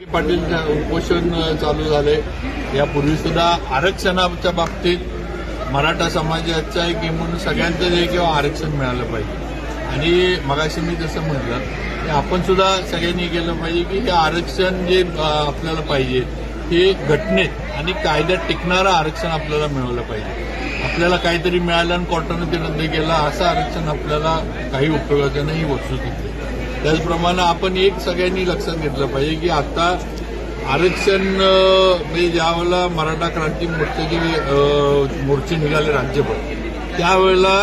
पाटील उपोषण चालू झाले। यापूर्वी सुद्धा आरक्षणाच्या बाबतीत मराठा समाजाचा एक म्हणून सगळ्यांचं जे किंवा आरक्षण मिळालं पाहिजे आणि मगाशी मी जसं म्हटलं की आपण सुद्धा सगळ्यांनी केलं पाहिजे की हे आरक्षण जे आपल्याला पाहिजे हे घटनेत आणि कायद्यात टिकणारं आरक्षण आपल्याला मिळवलं पाहिजे। आपल्याला काहीतरी मिळालं आणि कोर्टानं ते रद्द केलं असं आरक्षण आपल्याला काही उपयोगाचं नाही वस्तुस्थिती। त्याचप्रमाणे आपण एक सगळ्यांनी लक्षात घेतलं पाहिजे की आता आरक्षण म्हणजे ज्यावेळेला मराठा क्रांती मोर्चाचे मोर्चे निघाले राज्यभर त्यावेळेला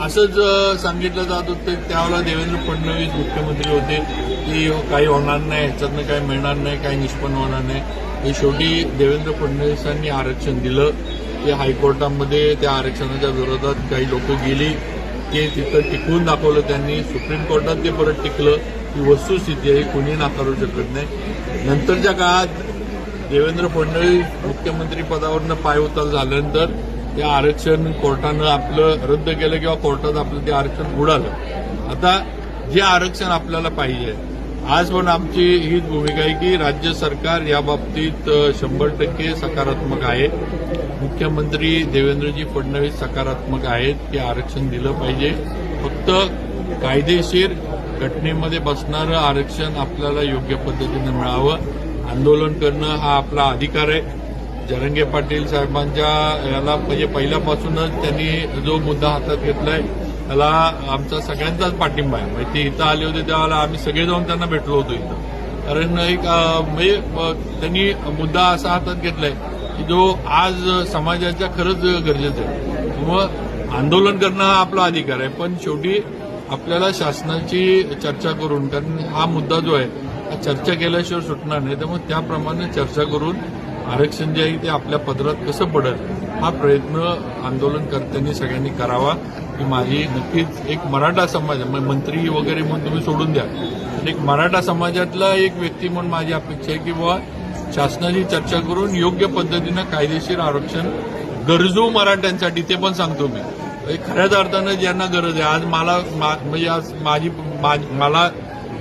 असंच सांगितलं जात होतं। त्यावेळेला देवेंद्र फडणवीस मुख्यमंत्री होते की काही होणार नाही, ह्याच्यातनं काही मिळणार नाही, काही निष्पन्न होणार नाही। हे शेवटी देवेंद्र फडणवीसांनी आरक्षण दिलं। ते हायकोर्टामध्ये त्या आरक्षणाच्या विरोधात काही लोक गेली, ते तिथं टिकवून दाखवलं त्यांनी। सुप्रीम कोर्टात ते परत टिकलं। ही वस्तुस्थिती आहे, कोणी नाकारू शकत नाही। नंतरच्या काळात देवेंद्र फडणवीस मुख्यमंत्री पदावरनं पायउतार झाल्यानंतर ते आरक्षण कोर्टानं आपलं रद्द केलं किंवा कोर्टात आपलं ते आरक्षण बुडालं। आता जे आरक्षण आपल्याला पाहिजे आज पण आमची हीच भूमिका आहे की राज्य सरकार या बाबतीत 100% सकारात्मक आहे। मुख्यमंत्री देवेंद्रजी फडणवीस सकारात्मक आहेत की आरक्षण दिलं पाहिजे। फक्त कायदेशीर घटनेमध्ये बसणारं आरक्षण आपल्याला योग्य पद्धतीनं मिळावं। आंदोलन करणं हा आपला अधिकार आहे। जरांगे पाटील साहेबांच्या याला म्हणजे पहिल्यापासूनच त्यांनी जो मुद्दा हातात घेतलाय त्याला आमचा सगळ्यांचाच पाठिंबा आहे। म्हणजे ते इथं आले होते त्यावेळेला आम्ही सगळे जाऊन त्यांना भेटलो होतो इथं। कारण एक म्हणजे त्यांनी मुद्दा असा हातात घेतलाय की जो आज समाजाच्या खरंच गरजेचं आहे। मग आंदोलन करणं हा आपला अधिकार आहे, पण शेवटी आपल्याला शासनाची चर्चा करून, कारण हा मुद्दा जो आहे हा चर्चा केल्याशिवाय सुटणार नाही, त्यामुळे त्याप्रमाणे चर्चा करून आरक्षण जे आहे ते आपल्या पदरात कसं पडेल हा प्रयत्न आंदोलनकर्त्यांनी सगळ्यांनी करावा। ही माझी नक्कीच एक मराठा समाज मंत्री वगैरे म्हणून तुम्ही सोडून द्या, पण एक मराठा समाजातला एक व्यक्ती म्हणून माझी अपेक्षा आहे की बाबा शासनाची चर्चा करून योग्य पद्धतीनं कायदेशीर आरक्षण गरजू मराठ्यांसाठी, ते पण सांगतो मी खऱ्याच अर्थानं ज्यांना गरज आहे। आज मला म्हणजे आज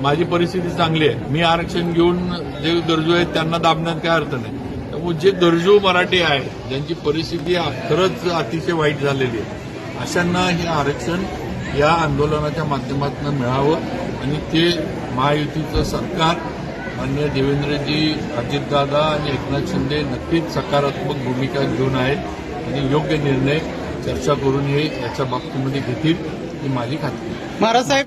माझी परिस्थिती चांगली आहे, मी आरक्षण घेऊन जे गरजू आहेत त्यांना दाबण्यात काय अर्थ नाही। त्यामुळे जे गरजू मराठी आहेत ज्यांची परिस्थिती खरंच अतिशय वाईट झालेली आहे अशांना हे आरक्षण या आंदोलनाच्या माध्यमातून मिळावं आणि ते महायुतीचं सरकार माननीय देवेंद्रजी, अजितदादा आणि एकनाथ शिंदे नक्कीच सकारात्मक भूमिका घेऊन आहेत आणि योग्य निर्णय चर्चा करून हे याच्या बाबतीमध्ये घेतील ही माझी खात्री आहे। महाराज साहेब